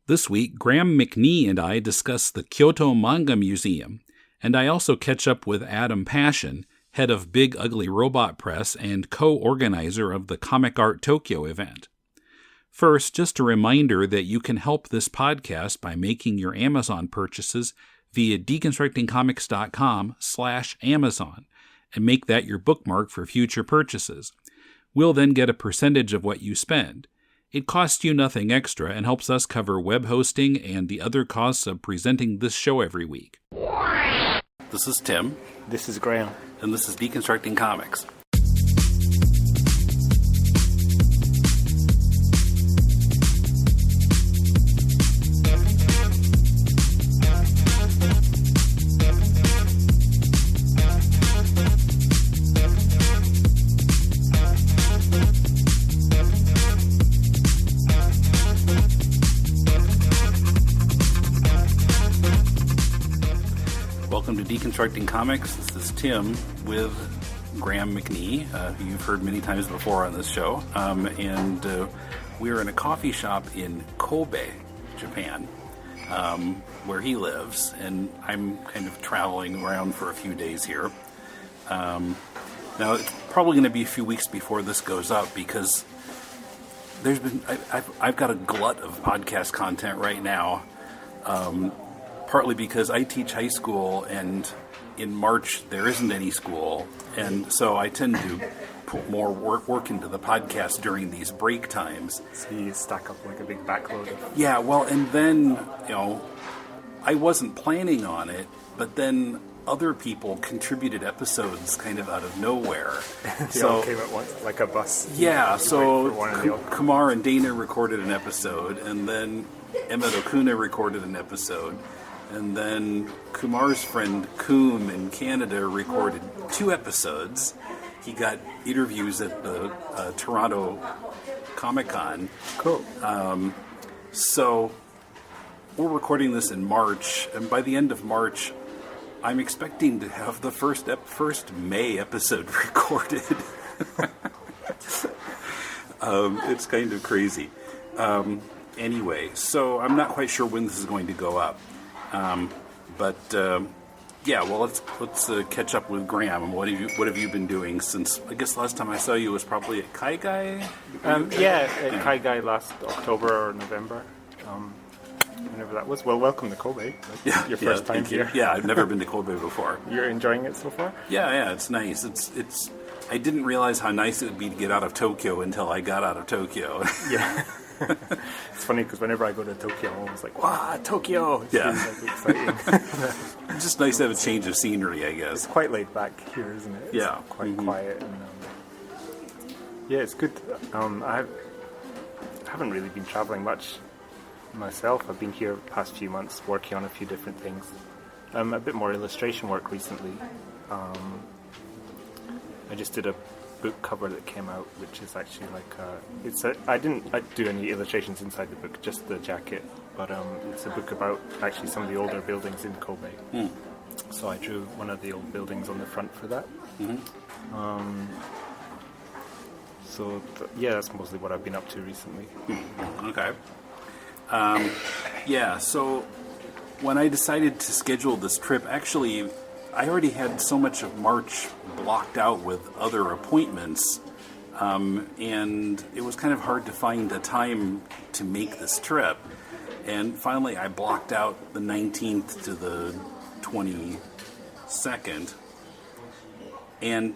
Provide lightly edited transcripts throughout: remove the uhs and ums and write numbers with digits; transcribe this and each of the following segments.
This week, Graeme McNee and I discuss the Kyoto Manga Museum, and I also catch up with Adam Pasion, head of Big Ugly Robot Press and co-organizer of the Comic Art Tokyo event. First, just a reminder that you can help this podcast by making your Amazon purchases via deconstructingcomics.com/Amazon and make that your bookmark for future purchases. We'll then get a percentage of what you spend. It costs you nothing extra and helps us cover web hosting and the other costs of presenting this show every week. This is Tim. This is Graeme. And this is Deconstructing Comics. Welcome to Deconstructing Comics. This is Tim with Graeme McNee, who you've heard many times before on this show. We're in a coffee shop in Kobe, Japan, where he lives, and I'm kind of traveling around for a few days here. Now, it's probably going to be a few weeks before this goes up because I've got a glut of podcast content right now. Partly because I teach high school, and in March there isn't any school, and so I tend to put more work into the podcast during these break times. So you stack up like a big backload. Yeah, well, and then, I wasn't planning on it, but then other people contributed episodes kind of out of nowhere. They all came at once, like a bus. Yeah, so Kumar and Dana recorded an episode, and then Emmett Okuna recorded an episode. And then Kumar's friend Koom in Canada recorded 2 episodes. He got interviews at the Toronto Comic-Con. Cool. So we're recording this in March, and by the end of March, I'm expecting to have the first May episode recorded. It's kind of crazy. Anyway, so I'm not quite sure when this is going to go up. Let's catch up with Graeme. What have you been doing since? I guess last time I saw you was probably at Kaigai. At Kaigai last October or November. Whenever that was. Well, welcome to Kobe. Your first time here. Yeah, I've never been to Kobe before. You're enjoying it so far? Yeah, it's nice. It's. I didn't realize how nice it would be to get out of Tokyo until I got out of Tokyo. Yeah. It's funny because whenever I go to Tokyo, I'm always like, wow, Tokyo! It's really, exciting. It's just nice to have a change of scenery, I guess. It's quite laid back here, isn't it? It's quite quiet. And, it's good. I haven't really been traveling much myself. I've been here the past few months working on a few different things. A bit more illustration work recently. I just did a book cover that came out, which is actually I didn't do any illustrations inside the book, just the jacket, but it's a book about actually some of the older buildings in Kobe. So I drew one of the old buildings on the front for that. That's mostly what I've been up to recently. Okay. So when I decided to schedule this trip, actually I already had so much of March blocked out with other appointments, and it was kind of hard to find a time to make this trip. And finally, I blocked out the 19th to the 22nd,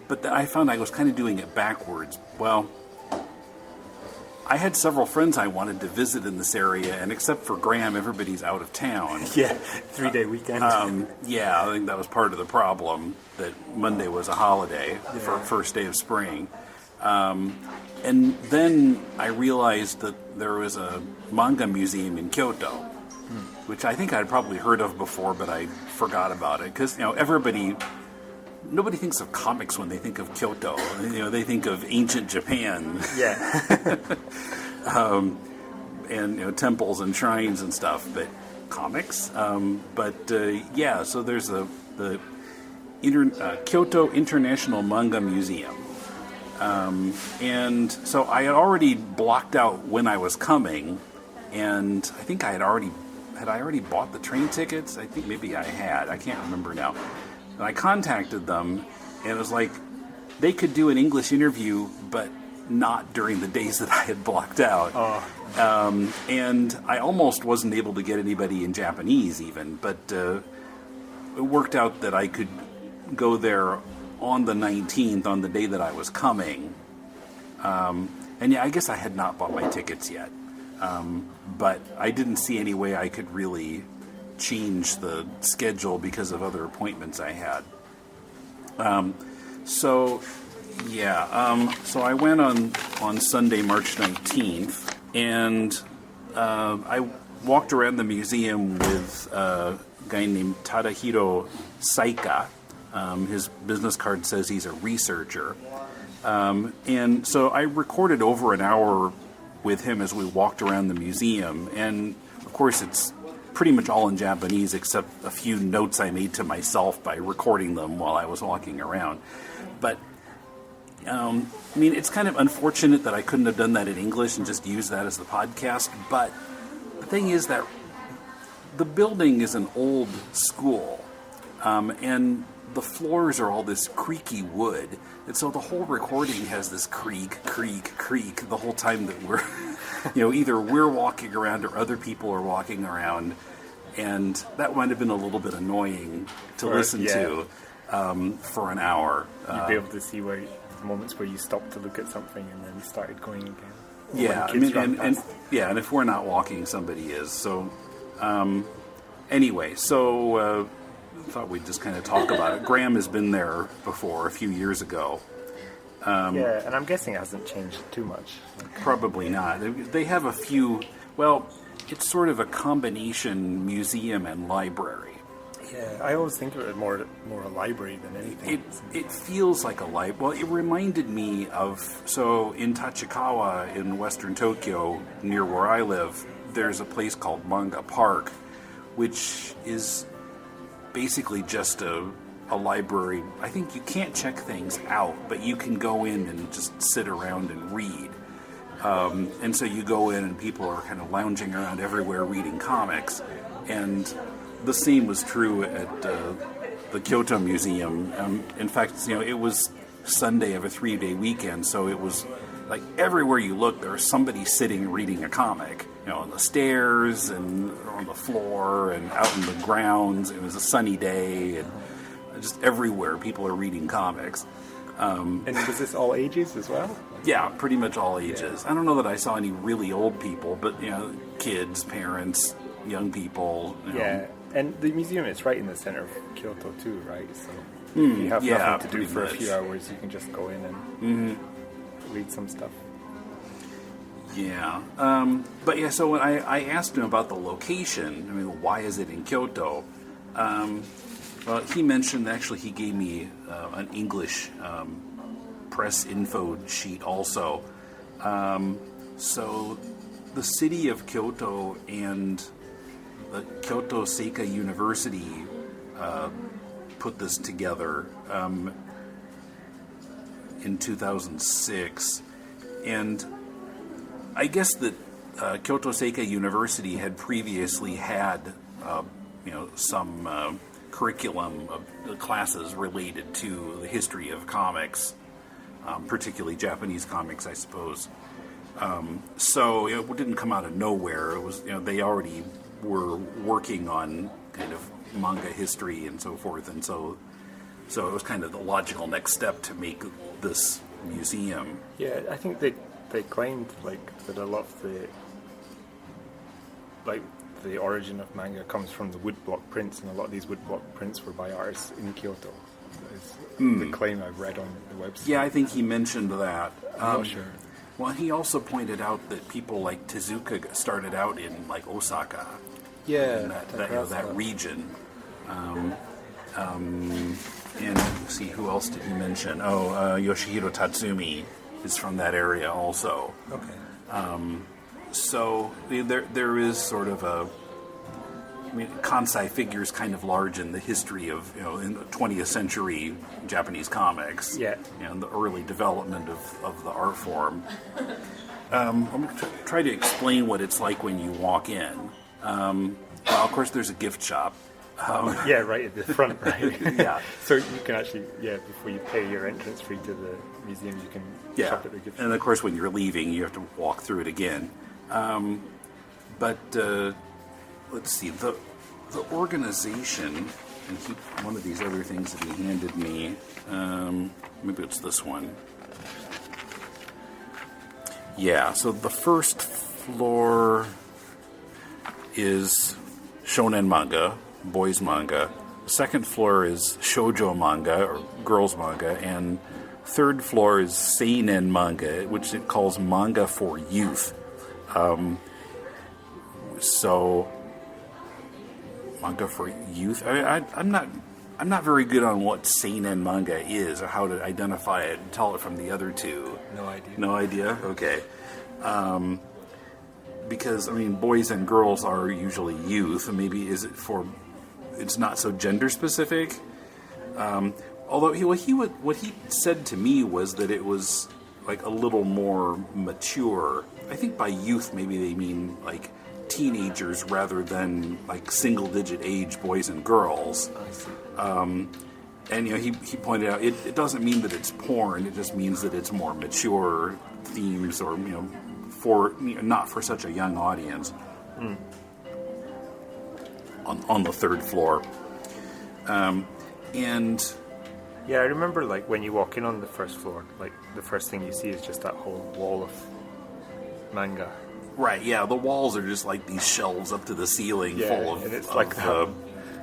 but I found I was kind of doing it backwards. Well, I had several friends I wanted to visit in this area, and except for Graeme, everybody's out of town. 3-day weekend. I think that was part of the problem, that Monday was a holiday for first day of spring. And then I realized that there was a manga museum in Kyoto, which I think I'd probably heard of before, but I forgot about it. Because, nobody thinks of comics when they think of Kyoto. They think of ancient Japan. Yeah. And temples and shrines and stuff, but comics. So there's the Kyoto International Manga Museum. And so I had already blocked out when I was coming, and I think I already bought the train tickets. I think maybe I had. I can't remember now. And I contacted them, and it was like they could do an English interview, but not during the days that I had blocked out. And I almost wasn't able to get anybody in Japanese even, but it worked out that I could go there on the 19th, on the day that I was coming. And yeah, I guess I had not bought my tickets yet. But I didn't see any way I could really change the schedule because of other appointments I had. So I went on Sunday, March 19th, and I walked around the museum with a guy named Tadahiro Saika. His business card says he's a researcher. And so I recorded over an hour with him as we walked around the museum. And, of course, it's pretty much all in Japanese except a few notes I made to myself by recording them while I was walking around. But, it's kind of unfortunate that I couldn't have done that in English and just used that as the podcast. But the thing is that the building is an old school, and the floors are all this creaky wood, and so the whole recording has this creak the whole time that we're, either we're walking around or other people are walking around, and that might have been a little bit annoying to listen to for an hour. You'd be able to see the moments where you stopped to look at something and then started going again. Yeah, and if we're not walking, somebody is. So, anyway, thought we'd just kind of talk about it. Graeme has been there before, a few years ago. And I'm guessing it hasn't changed too much. Probably not. They have a few, well, it's sort of a combination museum and library. Yeah, I always think of it more a library than anything. It feels like a library. Well, it reminded me of, so in Tachikawa in western Tokyo, near where I live, there's a place called Manga Park, which is basically just a library. I think you can't check things out, but you can go in and just sit around and read. And so you go in and people are kind of lounging around everywhere reading comics. And the same was true at the Kyoto Museum. In fact, it was Sunday of a 3-day weekend, so it was like everywhere you look, there was somebody sitting reading a comic. On the stairs and on the floor and out in the grounds. It was a sunny day, and just everywhere people are reading comics. And was this all ages as well? Yeah, pretty much all ages. Yeah. I don't know that I saw any really old people, but kids, parents, young people. Yeah, and the museum is right in the center of Kyoto too, right? So if you have nothing to do for a few hours, you can just go in and read some stuff. Yeah, so when I asked him about the location, why is it in Kyoto? Well, he mentioned, actually he gave me an English press info sheet also. So the city of Kyoto and the Kyoto Seika University put this together in 2006, and I guess that Kyoto Seika University had previously had, some curriculum of classes related to the history of comics, particularly Japanese comics, I suppose. So it didn't come out of nowhere. It was, they already were working on kind of manga history and so forth, and so it was kind of the logical next step to make this museum. Yeah, I think they claimed that a lot of the origin of manga comes from the woodblock prints, and a lot of these woodblock prints were by artists in Kyoto. Is the claim I've read on the website. Yeah, I think he mentioned that. I'm not sure. Well, he also pointed out that people like Tezuka started out in Osaka. Yeah, in that region. And let's see, who else did he mention? Yoshihiro Tatsumi is from that area also. Okay. So there is sort of a, Kansai figures kind of large in the history of, in the 20th century Japanese comics. Yeah. And the early development of the art form. I'm going to try to explain what it's like when you walk in. Well, of course, there's a gift shop. Yeah, right at the front, right? Yeah. So you can actually, before you pay your entrance fee to the museum, you can shop at the gift shop. And of course, when you're leaving, you have to walk through it again. But let's see, the organization, and one of these other things that he handed me, maybe it's this one. Yeah, so the first floor is shonen manga, boys manga. The second floor is shoujo manga, or girls manga, and third floor is seinen manga, which it calls manga for youth. So manga for youth. I'm not very good on what seinen manga is, or how to identify it and tell it from the other two. No idea. No idea? Okay. Because, boys and girls are usually youth, and maybe it's not so gender specific. Although what he said to me was that it was like a little more mature. I think by youth maybe they mean like teenagers rather than like single digit age boys and girls. I see. And he pointed out it doesn't mean that it's porn. It just means that it's more mature themes, or not for such a young audience. On the third floor, and yeah, I remember like when you walk in on the first floor, like the first thing you see is just that whole wall of manga. Right. Yeah, the walls are just like these shelves up to the ceiling, full of, and it's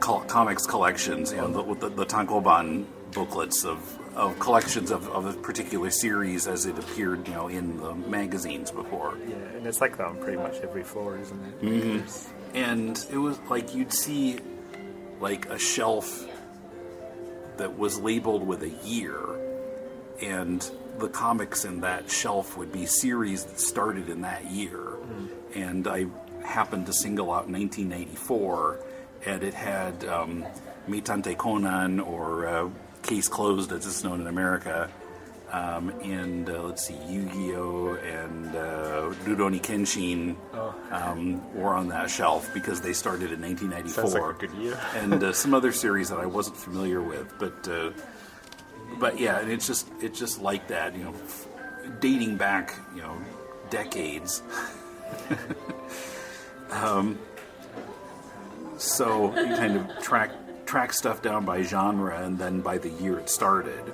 comics collections, with the tankoban booklets of collections of a particular series as it appeared, in the magazines before. Yeah, and it's like that on pretty much every floor, isn't it? Mm-hmm. And it was like you'd see like a shelf that was labeled with a year, and the comics in that shelf would be series that started in that year. And I happened to single out 1994, and it had Meitante Conan, or Case Closed as it's known in America, and let's see, Yu-Gi-Oh! And Rurouni Kenshin were on that shelf because they started in 1994. Sounds like a good year. And some other series that I wasn't familiar with, but yeah, and it's just like that, dating back, decades. So you kind of track stuff down by genre and then by the year it started.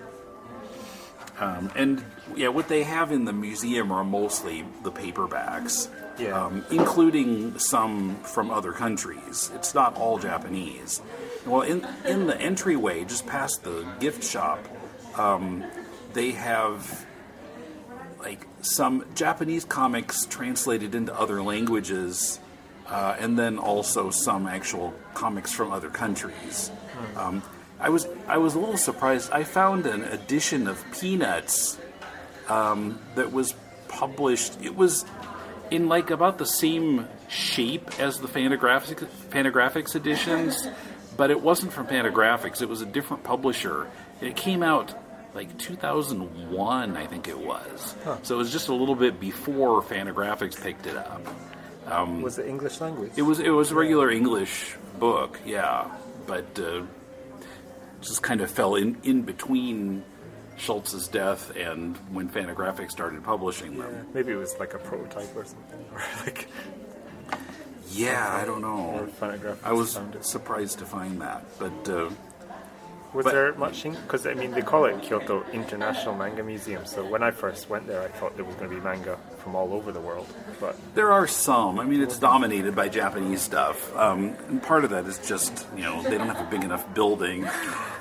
And yeah, what they have in the museum are mostly the paperbacks, including some from other countries. It's not all Japanese. Well, in the entryway, just past the gift shop, they have like some Japanese comics translated into other languages, and then also some actual comics from other countries. I was a little surprised. I found an edition of Peanuts that was published. It was in like about the same shape as the Fantagraphics editions, but it wasn't from Fantagraphics. It was a different publisher. It came out like 2001, I think it was. So it was just a little bit before Fantagraphics picked it up. Was it English language? It was a regular English book, yeah, but just kind of fell in between Schultz's death and when Fantagraphics started publishing them. Yeah, maybe it was like a prototype or something, or like. Yeah, I don't know. I was found it. surprised to find that, but. Was there much? Because they call it Kyoto International Manga Museum. So when I first went there, I thought there was going to be manga from all over the world. But there are some. It's dominated by Japanese stuff, and part of that is just they don't have a big enough building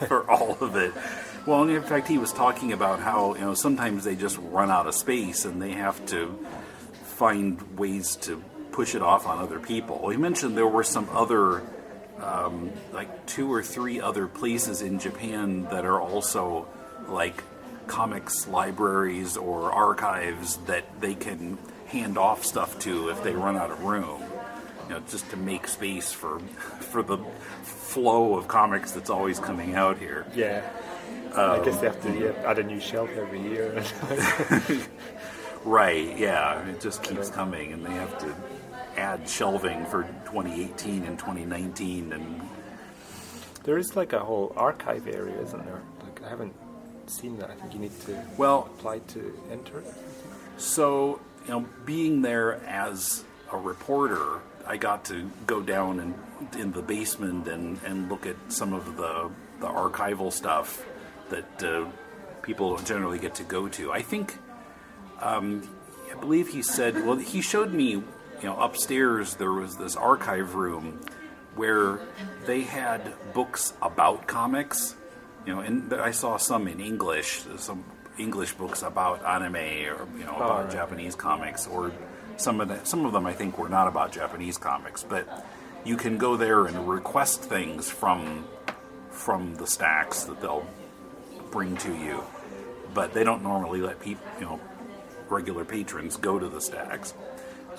for all of it. Well, and in fact, he was talking about how sometimes they just run out of space and they have to find ways to push it off on other people. He mentioned there were some other. Like 2 or 3 other places in Japan that are also like comics libraries or archives that they can hand off stuff to if they run out of room, just to make space for the flow of comics that's always coming out here. Yeah, I guess they have to add a new shelf every year. Right, yeah. It just keeps coming, and they have to add shelving for 2018 and 2019. And there is like a whole archive area, isn't there? Like, I haven't seen that. I think you need to apply to enter it. So, being there as a reporter, I got to go down in the basement and look at some of the archival stuff that people generally get to go to. I think, I believe he said, well, he showed me, upstairs there was this archive room where they had books about comics, and I saw some in English, some English books about anime or about Japanese comics, or some of them I think were not about Japanese comics, but you can go there and request things from the stacks that they'll bring to you, but they don't normally let people, regular patrons go to the stacks.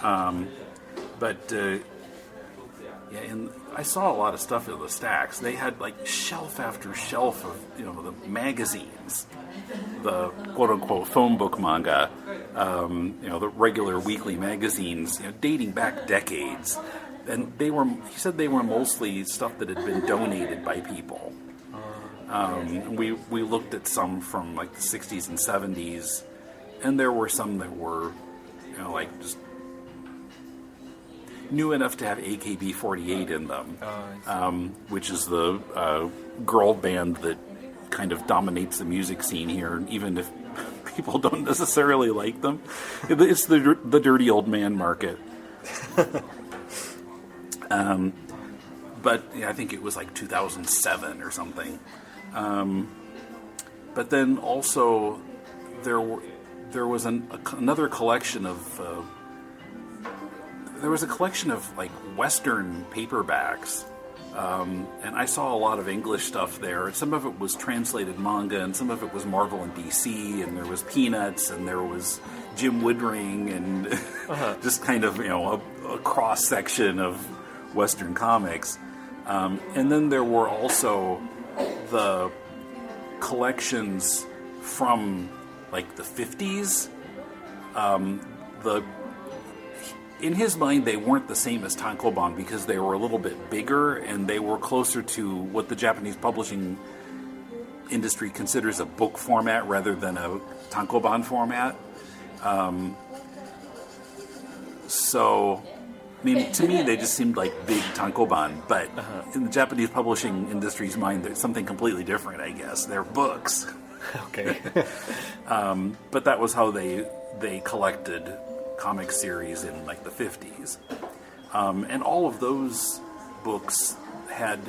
And I saw a lot of stuff in the stacks. They had like shelf after shelf of the magazines, the quote unquote phone book manga, the regular weekly magazines, dating back decades. And he said they were mostly stuff that had been donated by people. We looked at some from like the 60s and 70s, and there were some that were, like just new enough to have AKB48 in them, which is the girl band that kind of dominates the music scene here, even if people don't necessarily like them. It's the dirty old man market. But I think it was like 2007 or something. But then also there was another collection of there was a collection of like Western paperbacks, and I saw a lot of English stuff there. Some of it was translated manga, and some of it was Marvel and DC, and there was Peanuts, and there was Jim Woodring, and just kind of a cross section of Western comics. And then there were also the collections from like the 50s. In his mind, they weren't the same as tankobon because they were a little bit bigger and they were closer to what the Japanese publishing industry considers a book format rather than a tankobon format. So, I mean, to me, they just seemed like big tankobon, but in the Japanese publishing industry's mind, there's something completely different, I guess. They're books. Okay. But that was how they collected comic series in like the 50s. And all of those books had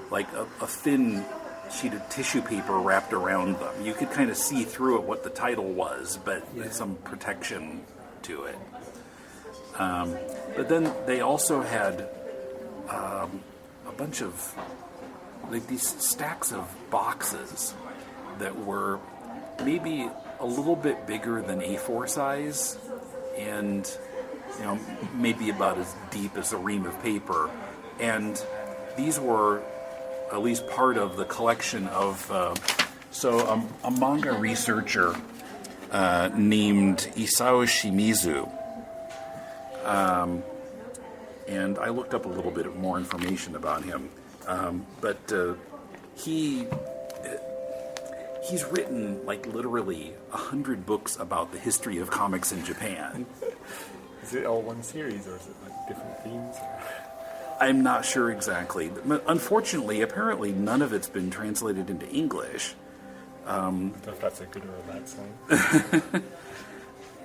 like a thin sheet of tissue paper wrapped around them. You could kind of see through it what the title was, but there's some protection to it. But then they also had a bunch of like these stacks of boxes that were maybe a little bit bigger than A4 size, and maybe about as deep as a ream of paper. And these were at least part of the collection of a manga researcher named Isao Shimizu. And I looked up a little bit more information about him. But he's written like literally 100 books about the history of comics in Japan. Is it all one series, or is it like different themes? I'm not sure exactly. Unfortunately, apparently none of it's been translated into English. I don't know if that's a good or a bad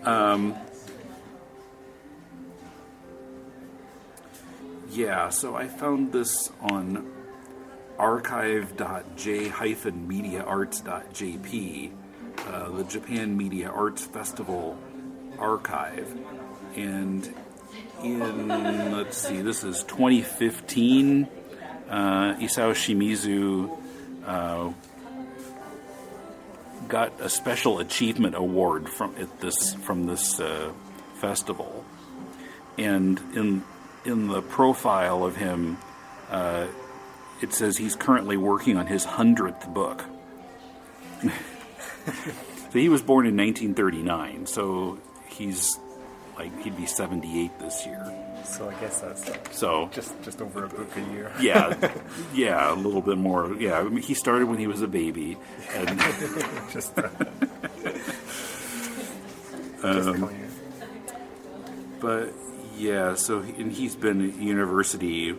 sign. Yeah, so I found this on archive.j-mediaarts.jp, the Japan Media Arts Festival archive. And in, let's see, this is 2015, Isao Shimizu got a special achievement award from this festival. And in the profile of him, it says he's currently working on his 100th book. So he was born in 1939, so he's he'd be 78 this year. So I guess that's so just over a book a year. Yeah, a little bit more. Yeah, I mean, he started when he was a baby, and just but yeah. So he's been a university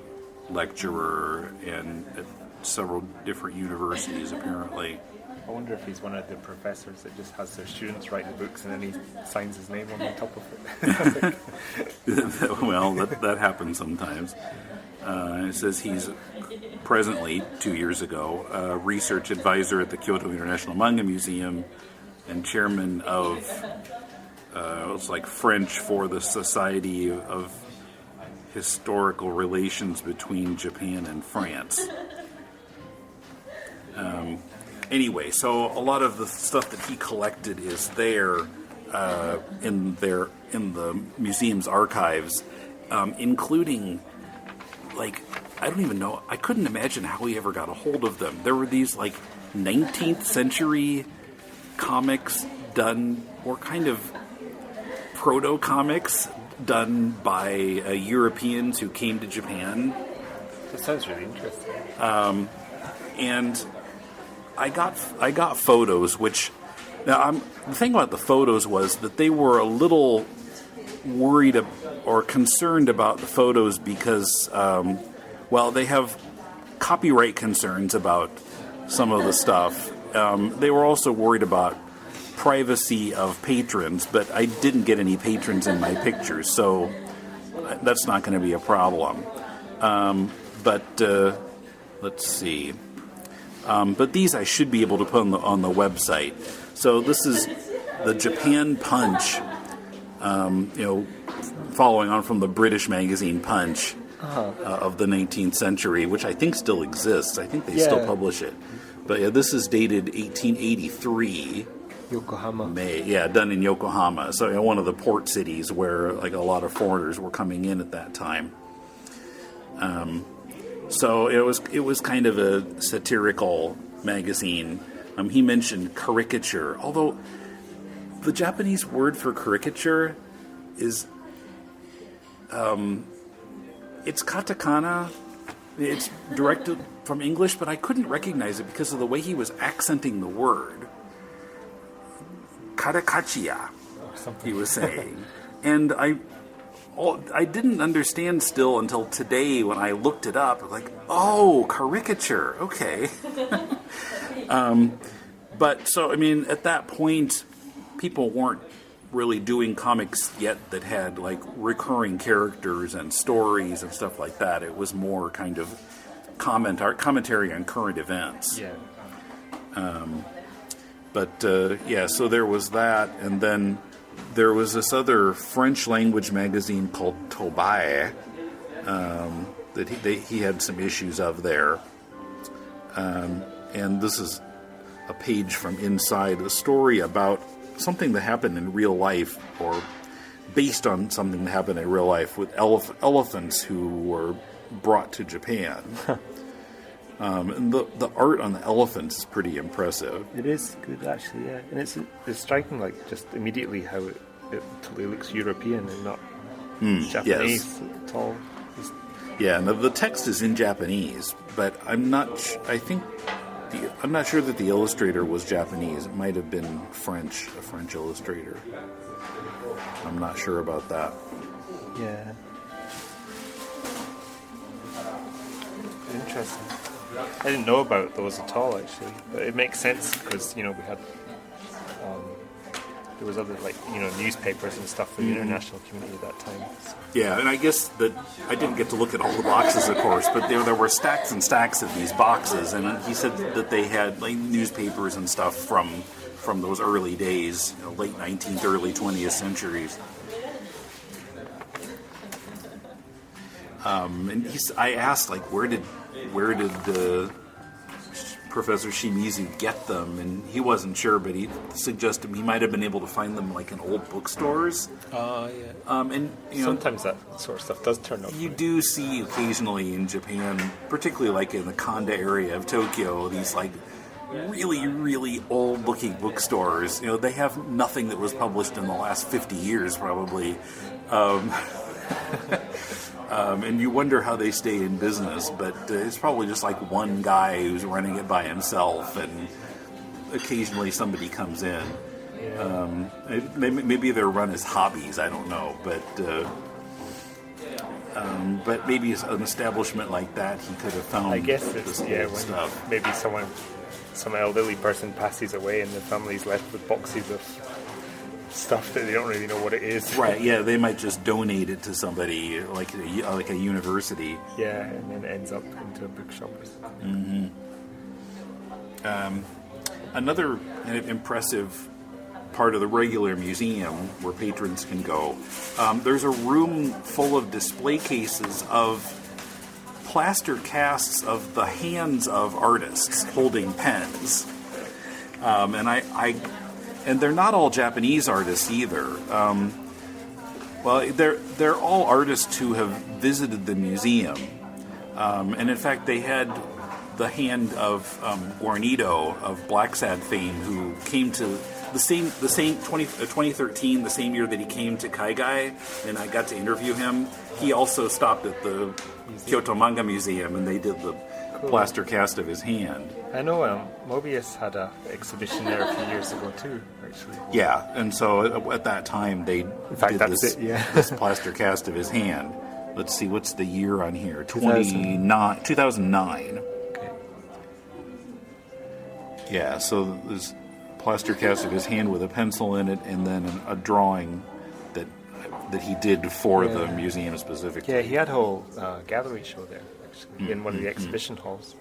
lecturer and at several different universities apparently. I wonder if he's one of the professors that just has their students write the books and then he signs his name on the top of it. Well, that happens sometimes. It says he's presently, 2 years ago, a research advisor at the Kyoto International Manga Museum and chairman of, it's like French for the Society of Historical Relations between Japan and France. Anyway, so a lot of the stuff that he collected is there in the museum's archives, including, like, I don't even know, I couldn't imagine how he ever got a hold of them. There were these, like, 19th century comics done, or kind of proto-comics done by Europeans who came to Japan. That sounds really interesting. And I got photos, which now the thing about the photos was that they were a little worried or concerned about the photos because, they have copyright concerns about some of the stuff. They were also worried about privacy of patrons, but I didn't get any patrons in my pictures, so that's not going to be a problem. Let's see. But these I should be able to put on the website. So this is the Japan Punch, following on from the British magazine Punch of the 19th century, which I think still exists. I think they still publish it. But yeah, this is dated 1883. Yokohama. May, done in Yokohama. So one of the port cities where like a lot of foreigners were coming in at that time. So it was kind of a satirical magazine. He mentioned caricature, although the Japanese word for caricature is it's katakana. It's directed from English, but I couldn't recognize it because of the way he was accenting the word. Caricature, he was saying, and I didn't understand still until today when I looked it up. Like, oh, caricature, okay. But so, I mean, at that point, people weren't really doing comics yet that had like recurring characters and stories and stuff like that. It was more kind of commentary on current events. Yeah. So there was that, and then there was this other French language magazine called Tobae that he had some issues of there. And this is a page from inside, a story about something that happened in real life, or based on something that happened in real life, with elephants who were brought to Japan. And the art on the elephants is pretty impressive. It is good, actually, yeah. And it's striking, like, just immediately how it totally looks European and not Japanese at all. Yeah, and the text is in Japanese, but I'm not sure that the illustrator was Japanese. It might have been a French illustrator. I'm not sure about that. Yeah. Interesting. I didn't know about those at all, actually, but it makes sense because we had there was other newspapers and stuff for the international community at that time. So. Yeah, and I guess that I didn't get to look at all the boxes, of course, but there were stacks and stacks of these boxes, and he said that they had like newspapers and stuff from those early days, late 19th, early 20th centuries. And I asked, like, where did Professor Shimizu get them? And he wasn't sure, but he suggested he might have been able to find them like in old bookstores. Yeah. And sometimes that sort of stuff does turn up. You do see occasionally in Japan, particularly like in the Kanda area of Tokyo, these like really, really old-looking bookstores, they have nothing that was published in the last 50 years, probably. And you wonder how they stay in business, but it's probably just like one guy who's running it by himself, and occasionally somebody comes in. Yeah. Maybe they're run as hobbies, I don't know, but maybe an establishment like that, he could have found. I guess it's when stuff. Maybe some elderly person passes away and the family's left with boxes of stuff that they don't really know what it is. Right, yeah, they might just donate it to somebody, like a university. Yeah, and then it ends up into a bookshop or something. Mm-hmm. Another impressive part of the regular museum where patrons can go, there's a room full of display cases of plaster casts of the hands of artists holding pens. And they're not all Japanese artists either. Well, they're all artists who have visited the museum. And in fact, they had the hand of Guarnido of Black Sad fame, who came to the same 2013, the same year that he came to Kaigai, and I got to interview him. He also stopped at the Kyoto Manga Museum, and they did the plaster cast of his hand. I know Moebius had an exhibition there a few years ago too, actually. Yeah, and so at that time they did this plaster cast of his hand. Let's see, what's the year on here? 2009. Okay. Yeah, so there's plaster cast of his hand with a pencil in it, and then a drawing that he did for the museum specifically. Yeah, he had a whole gallery show there, actually, in one of the exhibition halls.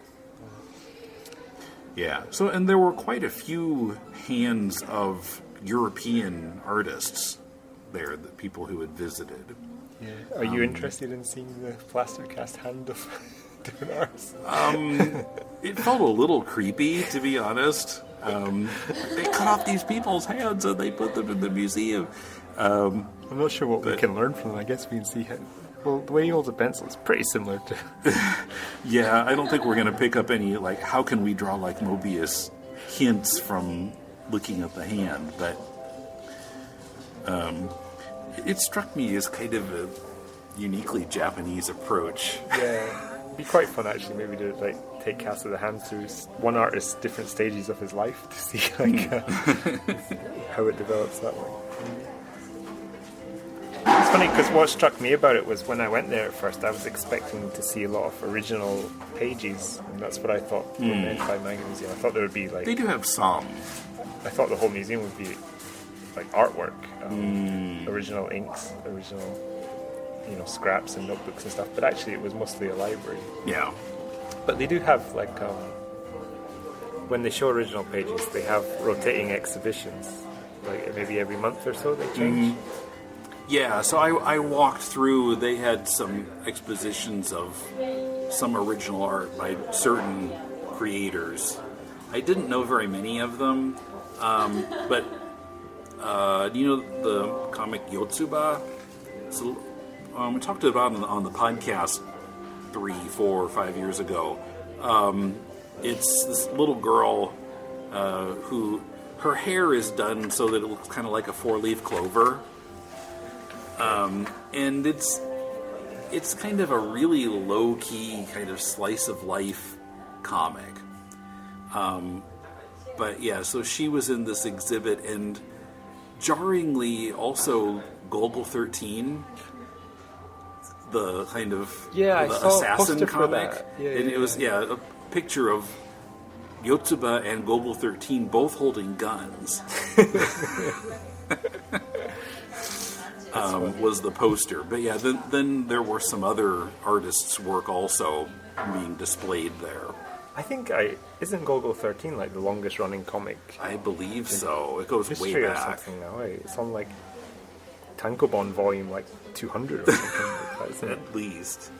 Yeah, so, and there were quite a few hands of European artists there, the people who had visited. Yeah. Are you interested in seeing the plaster cast hand of different artists? It felt a little creepy, to be honest. They cut off these people's hands and they put them in the museum. I'm not sure what we can learn from them. I guess we can see how... Well, the way he holds a pencil is pretty similar to... Yeah, I don't think we're going to pick up any, like, how can we draw like Moebius hints from looking at the hand, but it struck me as kind of a uniquely Japanese approach. Yeah, it'd be quite fun actually, maybe to take casts of the hand through one artist's different stages of his life to see how it develops that way. It's funny because what struck me about it was when I went there at first, I was expecting to see a lot of original pages, and that's what I thought were meant by Manga Museum. I thought there would be They do have some. I thought the whole museum would be like artwork, original inks, original, scraps and notebooks and stuff. But actually, it was mostly a library. Yeah. But they do have when they show original pages, they have rotating exhibitions, like maybe every month or so they change. Yeah, so I walked through, they had some expositions of some original art by certain creators. I didn't know very many of them, but do you know the comic Yotsuba? So, we talked about it on the podcast 3, 4, 5 years ago. It's this little girl who, her hair is done so that it looks kind of like a 4-leaf clover. And it's kind of a really low-key kind of slice-of-life comic. But yeah, so she was in this exhibit, and jarringly also Gogol 13, the kind of the assassin comic. And it was a picture of Yotsuba and Gogol 13 both holding guns. Was the poster. But yeah, then there were some other artists' work also being displayed there. I think isn't Gogol 13 like the longest running comic? I believe so. It goes way or back. Something now. It's on like Tankobon volume 200 or something like that, isn't it? At least.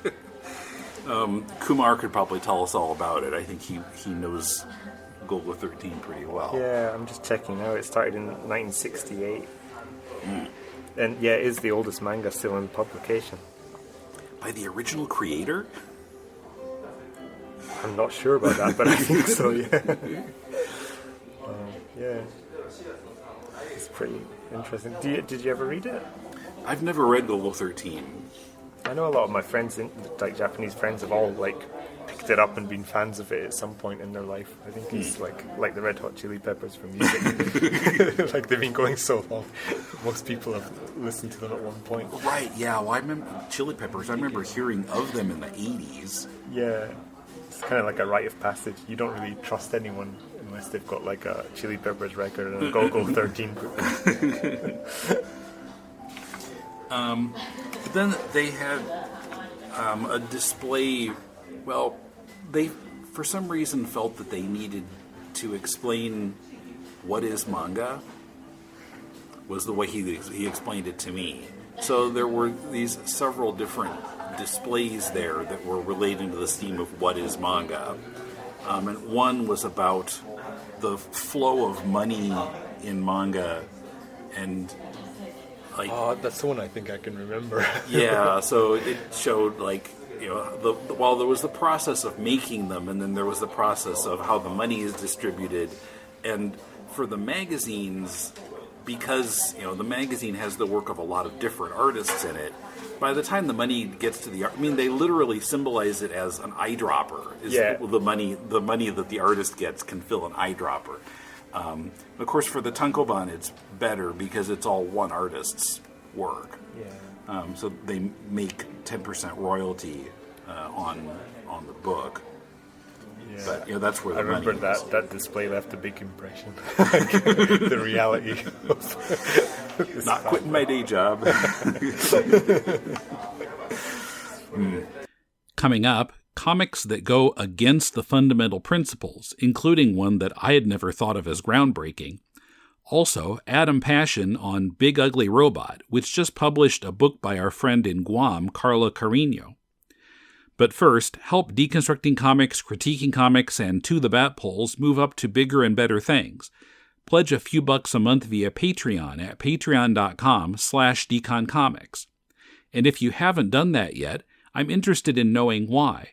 Kumar could probably tell us all about it. I think he knows Gogol 13 pretty well. Yeah, I'm just checking now. It started in 1968. And yeah, it is the oldest manga still in publication. By the original creator? I'm not sure about that, but I think so, yeah. Yeah. It's pretty interesting. Did you ever read it? I've never read Golgo 13. I know a lot of my friends, like Japanese friends, have all like picked it up and been fans of it at some point in their life. I think it's like the Red Hot Chili Peppers for music. Like they've been going so long. Most people have listened to them at one point. Right, yeah. Well, I remember Chili Peppers. I remember hearing of them in the 80s. Yeah. It's kind of like a rite of passage. You don't really trust anyone unless they've got like a Chili Peppers record and a Golgo 13 book. But then they had a display. Well, they for some reason felt that they needed to explain what is manga. Was the way he explained it to me. So there were these several different displays there that were relating to this theme of what is manga. And one was about the flow of money in manga, and like, oh, that's the one I think I can remember. yeah, so it showed like, you know, while there was the process of making them, and then there was the process of how the money is distributed, and for the magazines, because, you know, the magazine has the work of a lot of different artists in it, by the time the money gets to the art, I mean, they literally symbolize it as an eyedropper. The money that the artist gets can fill an eyedropper. Of course, for the Tankoban, it's better because it's all one artist's work. Yeah. So they make 10% royalty on the book. Yeah. But, you know, that's where the I remember money is. that display left a big impression. The reality of Not quitting my day job. Coming up, comics that go against the fundamental principles, including one that I had never thought of as groundbreaking. Also, Adam Pasion on Big Ugly Robot, which just published a book by our friend in Guam, Carla Carino. But first, help Deconstructing Comics, Critiquing Comics, and To the Bat Poles move up to bigger and better things. Pledge a few bucks a month via Patreon at patreon.com/deconcomics. And if you haven't done that yet, I'm interested in knowing why.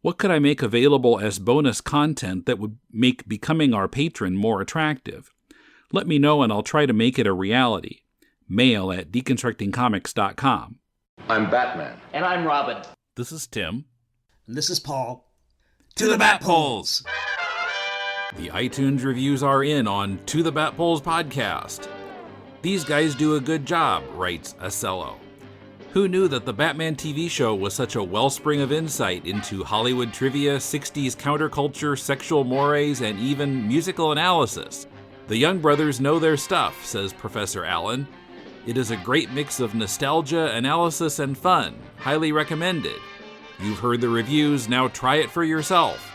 What could I make available as bonus content that would make becoming our patron more attractive? Let me know and I'll try to make it a reality. Mail at deconstructingcomics.com. I'm Batman. And I'm Robin. This is Tim. And this is Paul. To the Bat Poles! The iTunes reviews are in on To the Bat Poles podcast. These guys do a good job, writes Acello. Who knew that the Batman TV show was such a wellspring of insight into Hollywood trivia, 60s counterculture, sexual mores, and even musical analysis? The Young brothers know their stuff, says Professor Allen. It is a great mix of nostalgia, analysis, and fun. Highly recommended. You've heard the reviews, now try it for yourself.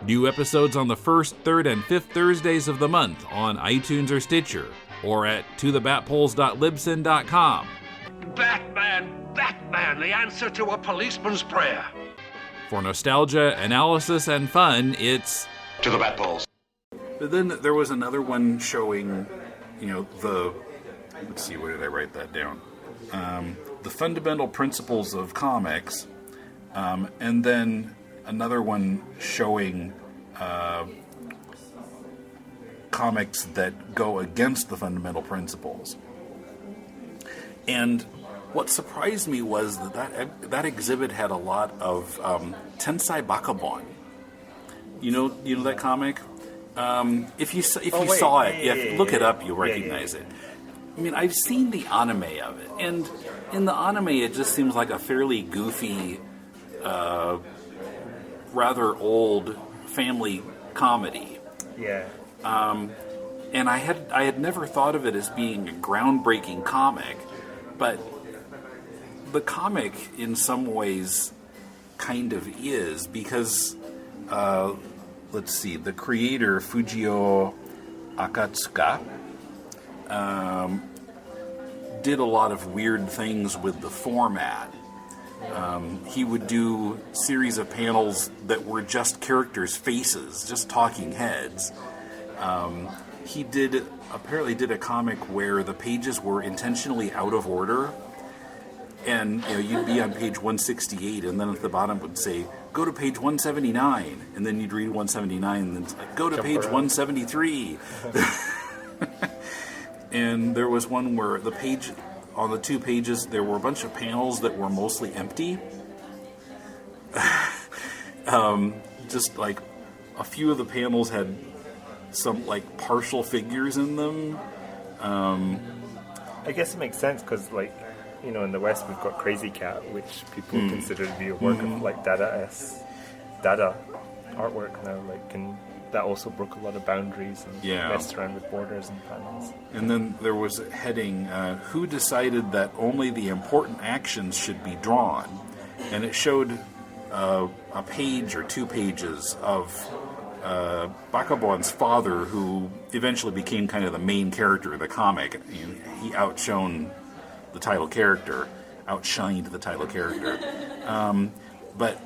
New episodes on the first, third, and fifth Thursdays of the month on iTunes or Stitcher, or at tothebatpoles.libsyn.com. Batman, the answer to a policeman's prayer. For nostalgia, analysis, and fun, it's To the Bat Poles. But then there was another one showing, you know, let's see, where did I write that down? The fundamental principles of comics, and then another one showing comics that go against the fundamental principles. And what surprised me was that exhibit had a lot of Tensai Bakabon. You know that comic? If you saw it, look it up, you'll recognize it. I mean, I've seen the anime of it, and in the anime, it just seems like a fairly goofy, rather old family comedy. Yeah. And I had never thought of it as being a groundbreaking comic, but the comic, in some ways, kind of is, because, let's see, the creator, Fujio Akatsuka, did a lot of weird things with the format. He would do series of panels that were just characters' faces, just talking heads. He apparently did a comic where the pages were intentionally out of order, and you'd be on page 168, and then at the bottom would say go to page 179, and then you'd read 179, and then it's like, go to page 173. And there was one where on the 2 pages, there were a bunch of panels that were mostly empty. Just like a few of the panels had some like partial figures in them. I guess it makes sense because, like, you know, in the West we've got Crazy Cat, which people consider to be a work of like Dada artwork now, like, and that also broke a lot of boundaries and messed around with borders and panels. And then there was a heading, who decided that only the important actions should be drawn? And it showed a page or 2 pages of Bakabon's father, who eventually became kind of the main character of the comic. He outshined the title character. But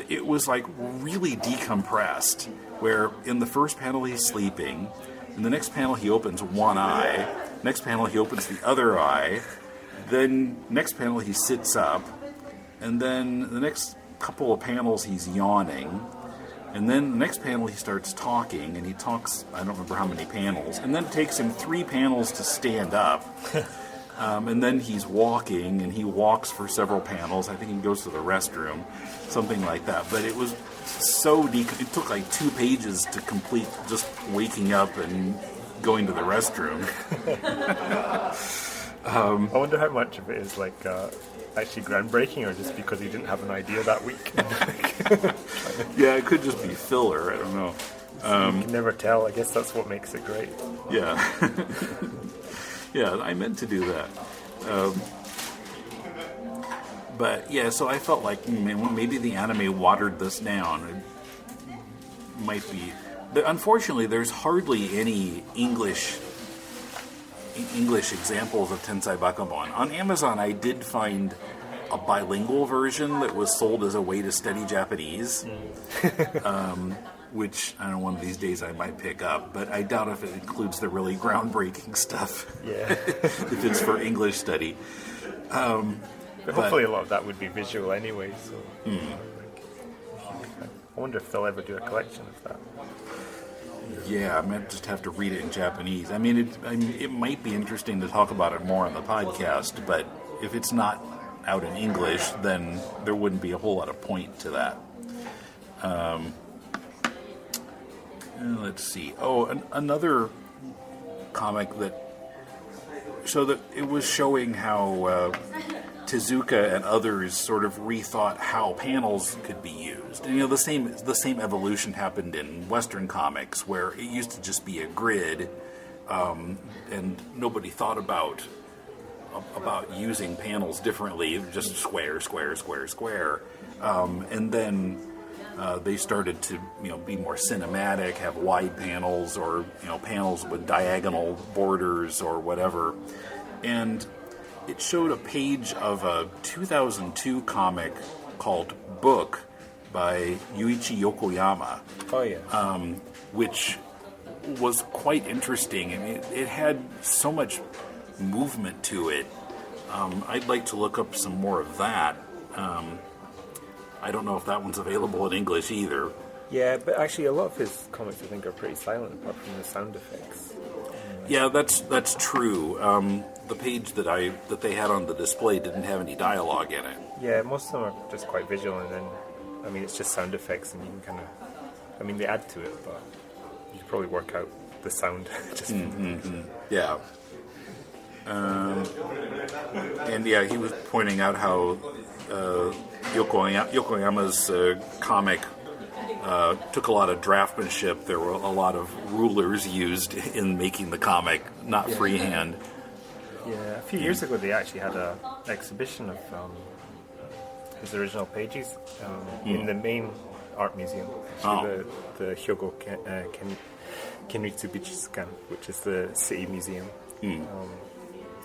it was like really decompressed, where in the first panel he's sleeping, in the next panel he opens one eye, next panel he opens the other eye, then next panel he sits up, and then the next couple of panels he's yawning, and then the next panel he starts talking, and he talks, I don't remember how many panels, and then it takes him 3 panels to stand up. And then he's walking, and he walks for several panels. I think he goes to the restroom, something like that. But it was so it took like 2 pages to complete just waking up and going to the restroom. I wonder how much of it is like actually groundbreaking, or just because he didn't have an idea that week. Yeah, it could just be filler. I don't know. You can never tell. I guess that's what makes it great. Yeah. Yeah, I meant to do that. But yeah, so I felt like maybe the anime watered this down. It might be. Unfortunately, there's hardly any English examples of Tensai Bakabon. On Amazon, I did find a bilingual version that was sold as a way to study Japanese. Which, I don't know, one of these days I might pick up, but I doubt if it includes the really groundbreaking stuff. Yeah. If it's for English study. But hopefully a lot of that would be visual anyway, so... I wonder if they'll ever do a collection of that. Yeah, I might just have to read it in Japanese. I mean, it might be interesting to talk about it more on the podcast, but if it's not out in English, then there wouldn't be a whole lot of point to that. Let's see. Oh, another comic that it was showing how Tezuka and others sort of rethought how panels could be used. And, the same evolution happened in Western comics, where it used to just be a grid, and nobody thought about using panels differently, just square, square, square, square, and then. They started to, be more cinematic, have wide panels, or panels with diagonal borders or whatever. And it showed a page of a 2002 comic called Book by Yuichi Yokoyama. Oh yeah. Which was quite interesting, and it had so much movement to it. I'd like to look up some more of that. I don't know if that one's available in English either. Yeah, but actually a lot of his comics, I think, are pretty silent apart from the sound effects. Yeah, that's true. The page that they had on the display didn't have any dialogue in it. Yeah, most of them are just quite visual, and then, it's just sound effects, and you can kind of... they add to it, but you can probably work out the sound. Just Yeah. And yeah, he was pointing out how Yokoyama's comic took a lot of draftsmanship. There were a lot of rulers used in making the comic, not freehand. Yeah, a few years ago they actually had an exhibition of his original pages in the main art museum, the Hyogo Kenritsubichizukan, which is the city museum.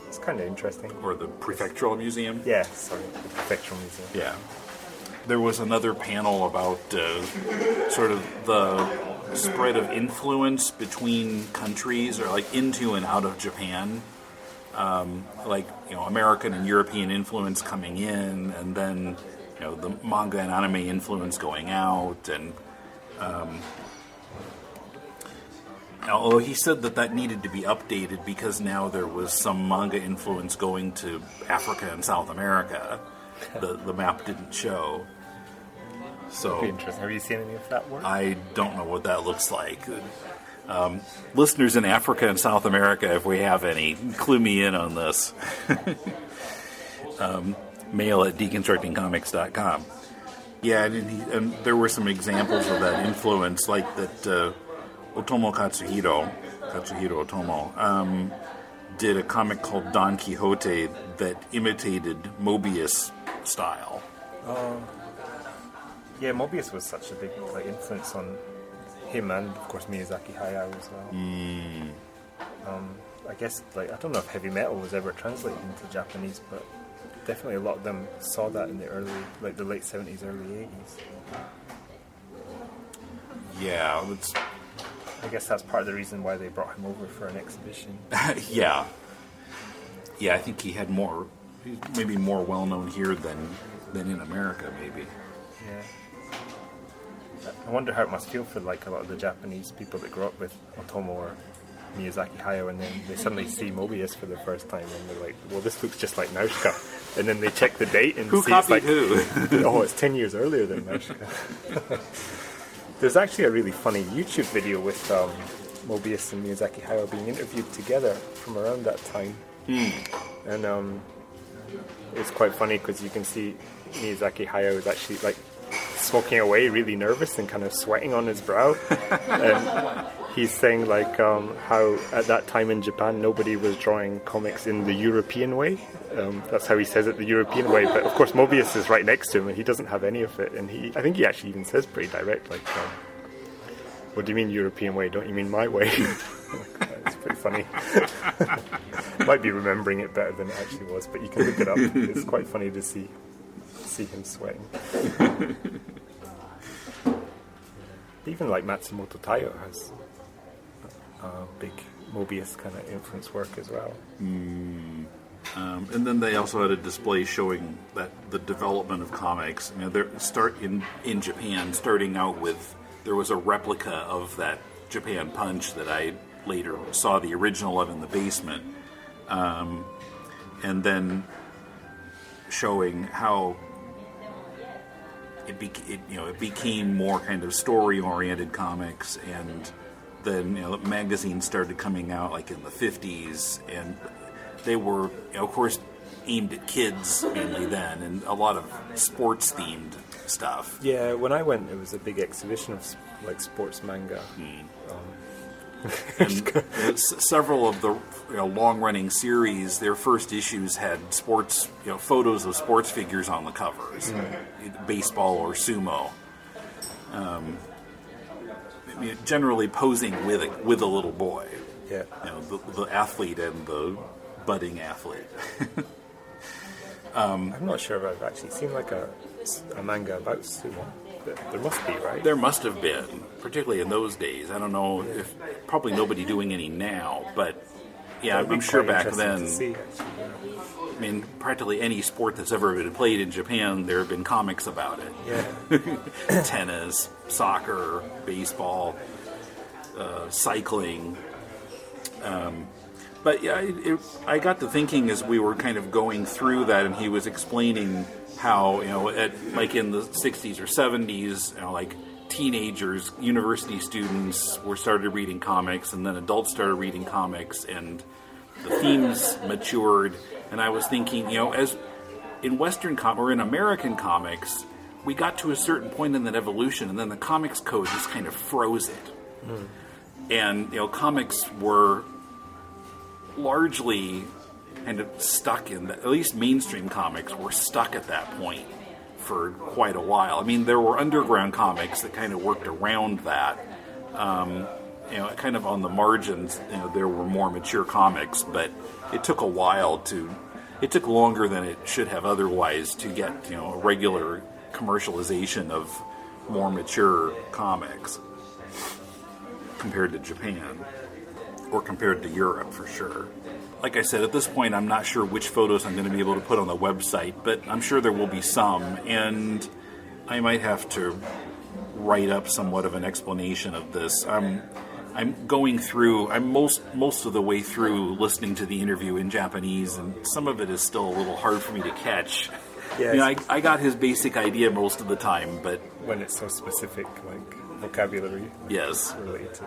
It's kind of interesting. Or the prefectural museum? Yeah, sorry, the prefectural museum. Yeah. There was another panel about sort of the spread of influence between countries, or like into and out of Japan. American and European influence coming in, and then the manga and anime influence going out, and although he said that needed to be updated because now there was some manga influence going to Africa and South America. The map didn't show. So interesting. Have you seen any of that work? I don't know what that looks like. Listeners in Africa and South America, if we have any, clue me in on this. Mail at deconstructingcomics.com. Yeah, and there were some examples of that influence, like that Otomo Katsuhiro Otomo, did a comic called Don Quixote that imitated Moebius style. Yeah, Moebius was such a big influence on him, and of course Miyazaki Hayao as well. I guess I don't know if heavy metal was ever translated into Japanese, but definitely a lot of them saw that in the the late 70s, early 80s. Yeah, I guess that's part of the reason why they brought him over for an exhibition. Yeah, I think he's maybe more well known here than in America, maybe. Yeah. I wonder how it must feel for a lot of the Japanese people that grew up with Otomo or Miyazaki Hayao, and then they suddenly see Moebius for the first time, and they're like, well, this looks just like Nausicaa. And then they check the date and who see copied who? Oh, it's 10 years earlier than Nausicaa. There's actually a really funny YouTube video with Moebius and Miyazaki Hayao being interviewed together from around that time. And it's quite funny because you can see Miyazaki Hayao is actually smoking away, really nervous and kind of sweating on his brow. And he's saying how at that time in Japan nobody was drawing comics in the European way. That's how he says it, the European way. But of course Moebius is right next to him and he doesn't have any of it. And I think he actually even says pretty direct, what do you mean European way? Don't you mean my way? It's pretty funny. Might be remembering it better than it actually was, but you can look it up. It's quite funny to see him sweating. Even Matsumoto Taiyo has big Moebius kind of influence work as well. And then they also had a display showing that the development of comics. In Japan, starting out with, there was a replica of that Japan Punch that I later saw the original of in the basement, and then showing how it became more kind of story-oriented comics, and then magazines started coming out in the 50s, and they were of course aimed at kids mainly then, and a lot of sports-themed stuff. Yeah, when I went, it was a big exhibition of sports manga. And several of the long-running series, their first issues had sports, photos of sports figures on the covers, baseball or sumo. Generally posing with a little boy. Yeah. The athlete and the budding athlete. I'm not sure if I've actually seen a manga about sumo. There must be, right? There must have been, particularly in those days. I don't know if probably nobody doing any now, but yeah, I'm sure back then. Practically any sport that's ever been played in Japan, there have been comics about it. Yeah. Tennis, soccer, baseball, cycling. But yeah, I got to thinking as we were kind of going through that, and he was explaining how, in the 60s or 70s, teenagers, university students started reading comics, and then adults started reading comics, and the themes matured. And I was thinking, as in Western or in American comics, we got to a certain point in that evolution, and then the comics code just kind of froze it. And comics were largely kind of stuck at least mainstream comics were stuck at that point for quite a while. There were underground comics that kind of worked around that. Kind of on the margins, there were more mature comics, but it took a while it took longer than it should have otherwise to get, a regular commercialization of more mature comics compared to Japan, or compared to Europe for sure. like I said, at this point, I'm not sure which photos I'm going to be able to put on the website, but I'm sure there will be some, and I might have to write up somewhat of an explanation of this. I'm going through. I'm most of the way through listening to the interview in Japanese, and some of it is still a little hard for me to catch. Yes. You know, I got his basic idea most of the time, but when it's so specific, like vocabulary. yes. Related.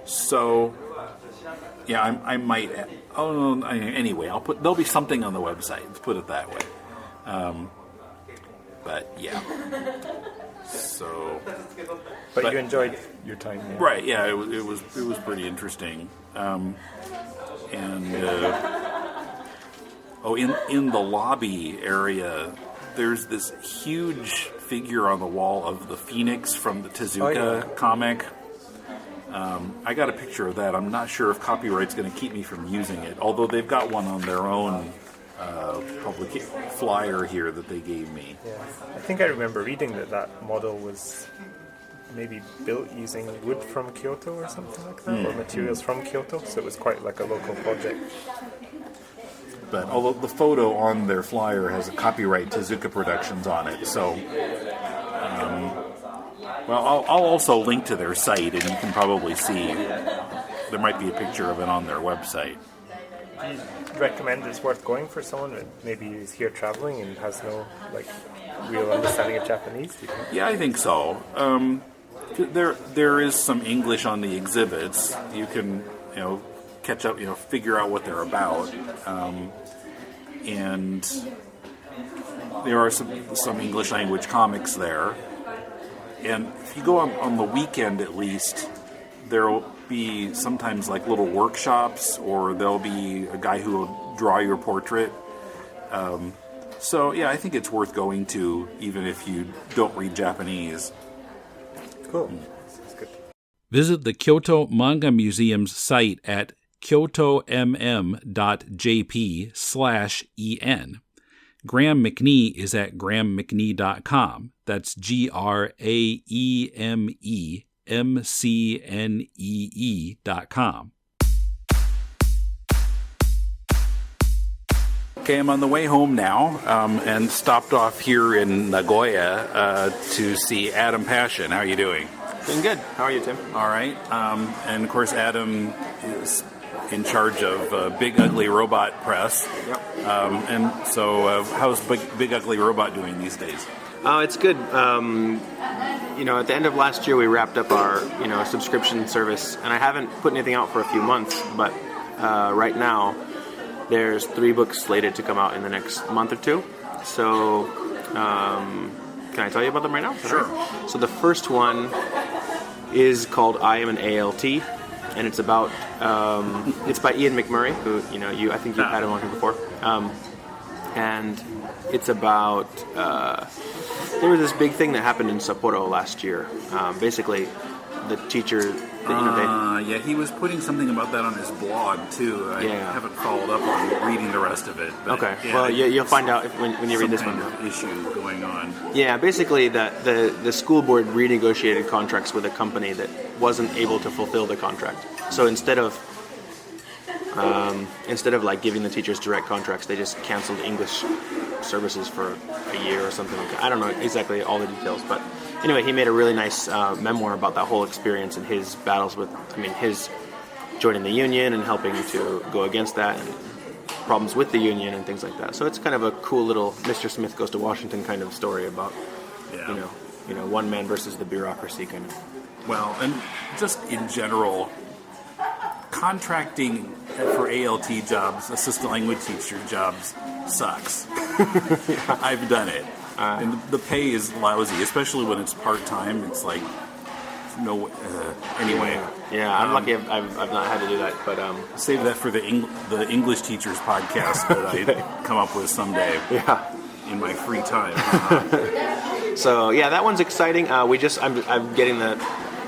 So, yeah, I might. Oh, no, anyway, there'll be something on the website. Let's put it that way. But yeah. So. But you enjoyed your time there. Right? Yeah, it was pretty interesting. In the lobby area, there's this huge figure on the wall of the Phoenix from the Tezuka comic. I got a picture of that. I'm not sure if copyright's going to keep me from using it, although they've got one on their own public flyer here that they gave me. Yeah. I think I remember reading that model was maybe built using wood from Kyoto or something like that, or materials from Kyoto, so it was quite like a local project. But although the photo on their flyer has a copyright Tezuka Productions on it, so I'll also link to their site, and you can probably see there might be a picture of it on their website. Do you recommend it's worth going for someone that maybe is here traveling and has no real understanding of Japanese? Do you think? Yeah, I think so. There is some English on the exhibits. You can catch up, figure out what they're about, and there are some English language comics there. And if you go on the weekend, at least, there'll be sometimes like little workshops, or there'll be a guy who will draw your portrait. So yeah, I think it's worth going to, even if you don't read Japanese. Cool. Sounds good. Visit the Kyoto Manga Museum's site at kyotomm.jp/en. Graeme McNee is at graememcnee.com. That's GraemeMcnee.com. Okay, I'm on the way home now, and stopped off here in Nagoya to see Adam Pasion. How are you doing? Doing good. How are you, Tim? All right. And of course, Adam is in charge of Big Ugly Robot Press. Yep. And so, how's Big Ugly Robot doing these days? It's good. At the end of last year, we wrapped up our, subscription service, and I haven't put anything out for a few months, but right now, there's 3 books slated to come out in the next month or 2. So, can I tell you about them right now? Sure. Right. So the first one is called I Am an ALT, and it's about it's by Ian McMurray, who I think you've had him on here before, and it's about there was this big thing that happened in Sapporo last year. Basically, the teacher. Yeah, he was putting something about that on his blog too. I haven't followed up on reading the rest of it. But okay, well, you'll find out when you read this one. Issue going on. Yeah, basically the school board renegotiated contracts with a company that wasn't able to fulfill the contract. So instead of giving the teachers direct contracts, they just canceled English services for a year or something like that. I don't know exactly all the details, but anyway, he made a really nice memoir about that whole experience and his battles with, his joining the union and helping to go against that, and problems with the union and things like that. So it's kind of a cool little Mr. Smith Goes to Washington kind of story about, one man versus the bureaucracy kind of. Well, and just in general, contracting for ALT jobs, assistant language teacher jobs, sucks. Yeah. I've done it. And the pay is lousy, especially when it's part-time. It's like, anyway. Yeah, I'm lucky I've not had to do that, but... Save that for the English Teachers podcast that I come up with someday. Yeah. In my free time. So, yeah, that one's exciting. I'm getting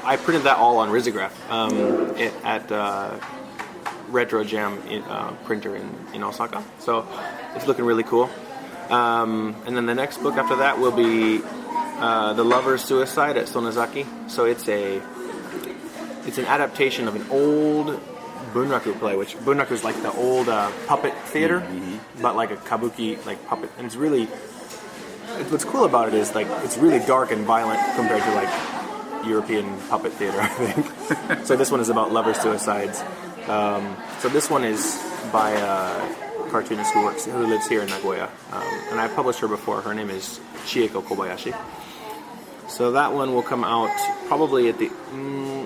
I printed that all on risograph at Retro Jam printer in Osaka. So, it's looking really cool. And then the next book after that will be The Lover's Suicide at Sonozaki. So it's an adaptation of an old bunraku play, which bunraku is like the old puppet theater, but like a kabuki like puppet, and it's really. What's cool about it is like it's really dark and violent compared to like European puppet theater, I think. So this one is about lover suicides. So this one is by a cartoonist who lives here in Nagoya, and I published her before. Her name is Chieko Kobayashi. So that one will come out probably at the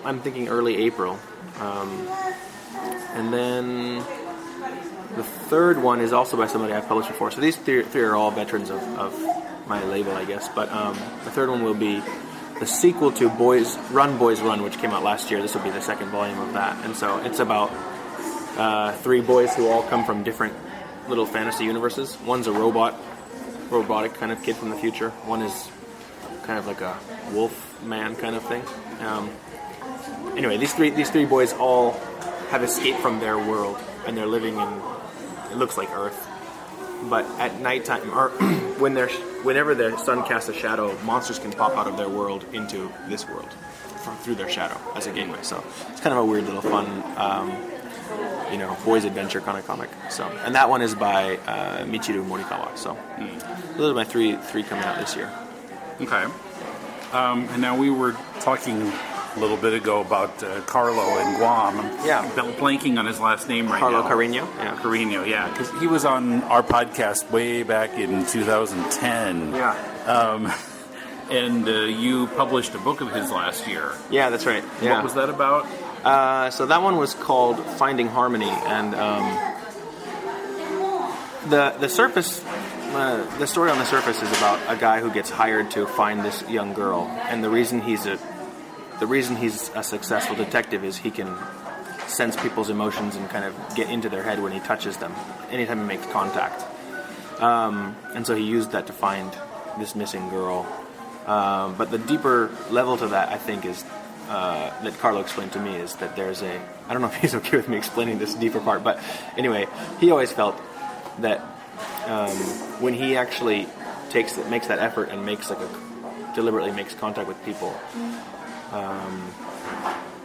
I'm thinking early April, and then the third one is also by somebody I've published before. So these three are all veterans of my label, I guess. But the third one will be the sequel to Boys Run, which came out last year. This will be the second volume of that. And so it's about three boys who all come from different little fantasy universes. One's a robotic kind of kid from the future. One is kind of like a wolf man kind of thing. Anyway, these three boys all have escaped from their world, and they're living in, it looks like Earth. But at nighttime, or whenever the sun casts a shadow, monsters can pop out of their world into this world through their shadow as a gateway. So it's kind of a weird little fun, boys' adventure kind of comic. So, and that one is by Michiru Morikawa. So those are my three coming out this year. Okay. And now we were talking a little bit ago about Carlo in Guam. Yeah. I'm blanking on his last name right Carlo now. Carreño? Yeah. Carreño, yeah. Because he was on our podcast way back in 2010. Yeah. And you published a book of his last year. Yeah, that's right. Yeah. What was that about? So that one was called Finding Harmony, and the surface, the story on the surface is about a guy who gets hired to find this young girl, and the reason he's a successful detective is he can sense people's emotions and kind of get into their head when he touches them, anytime he makes contact. And so he used that to find this missing girl. But the deeper level to that, I think, is that Carlo explained to me, is that there's a, I don't know if he's okay with me explaining this deeper part, but anyway, he always felt that when he actually makes that effort and deliberately makes contact with people,